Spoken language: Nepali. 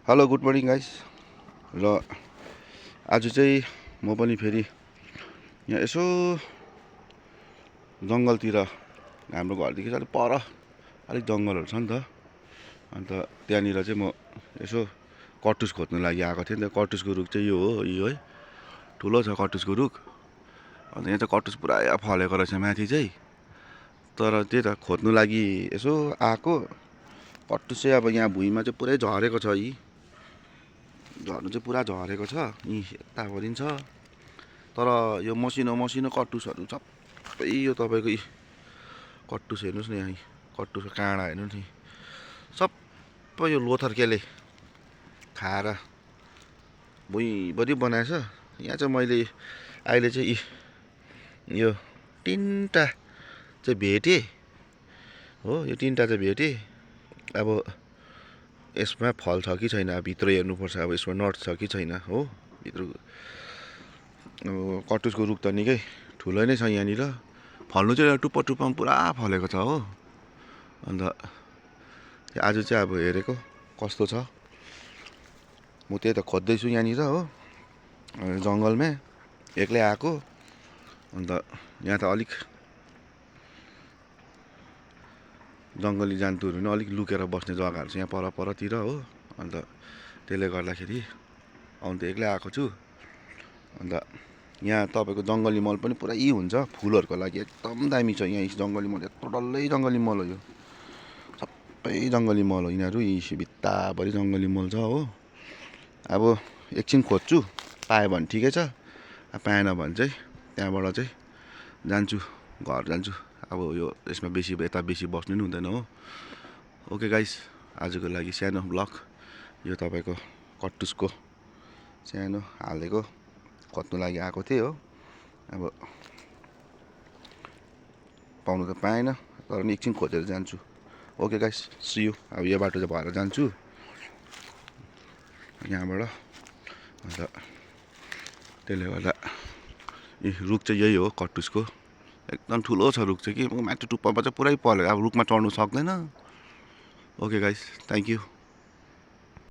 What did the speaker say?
Hello good morning guys. र आज चाहिँ म पनि फेरि यहाँ यसो जङ्गलतिर हाम्रो घरदेखि चाहिँ अलिक पर अलिक जङ्गलहरू छ नि त। अन्त त्यहाँनिर चाहिँ म यसो कटुस खोज्नु लागि आएको थिएँ नि त। कटुसको रुख चाहिँ यो हो, यो है ठुलो छ कटुसको रुख। अन्त यहाँ चाहिँ कटुस पुरा फलेको रहेछ माथि चाहिँ। तर त्यही त खोज्नु लागि यसो आएको। कटुस चाहिँ अब यहाँ भुइँमा चाहिँ पुरै झरेको छ। यी झर्नु चाहिँ पुरा झरेको छ, यी यताभरि छ। तर यो मसिनो मसिनो कटुसहरू सबै यो तपाईँको यी कटुस हेर्नुहोस् न, यहाँ कटुसको काँडा हेर्नुहोस् नि, सबै यो लोथर्केले खाएर भुइँभरि बनाएछ। यहाँ चाहिँ मैले अहिले चाहिँ यो तिनवटा चाहिँ भेटेँ हो, यो तिनवटा चाहिँ भेटेँ। अब यसमा फल छ कि छैन भित्र हेर्नुपर्छ, अब यसमा नट छ कि छैन हो। भित्र अब कटुसको रुख त निकै ठुलो नै छ यहाँनिर। फल्नु चाहिँ टुप्पा टुप्पामा पुरा फलेको छ हो। अन्त आज चाहिँ अब हेरेको कस्तो छ। म त्यही त खोज्दैछु यहाँनिर हो, जङ्गलमा एक्लै आएको। अन्त यहाँ त अलिक जङ्गली जन्तुहरू पनि अलिक लुकेर बस्ने जग्गाहरू छ यहाँ परतिर हो। अन्त त्यसले गर्दाखेरि आउनु त एक्लै आएको छु। अन्त यहाँ तपाईँको जङ्गली मल पनि पुरै हुन्छ फुलहरूको लागि, एकदम दामी छ यहाँ जङ्गली मल। यत्रो डल्लै जङ्गली मल हो, यो सबै जङ्गली मल हो यिनीहरू। यी भित्ताभरि जङ्गली मल छ हो। अब एकछिन खोज्छु, पायो भने ठिकै छ, पाएन भने चाहिँ त्यहाँबाट चाहिँ जान्छु, घर जान्छु। अब यो यसमा यता बेसी बस्नु नि हुँदैन हो। ओके गाइस, आजको लागि सानो ब्लग यो तपाईँको कटुसको सानो हालेको खोज्नु लागि आएको थिएँ हो। अब पाउनु त पाएन, तर पनि एकछिन खोजेर जान्छु। Okay guys, see you. अब यो बाटो चाहिँ भएर जान्छु यहाँबाट। अन्त त्यसले गर्दा रुख चाहिँ यही हो कटुसको, एकदम ठुलो छ रुख चाहिँ कि माथि टुप्पामा चाहिँ पुरै पऱ्यो। अब रुखमा चढ्नु सक्दैन। Okay guys, thank you.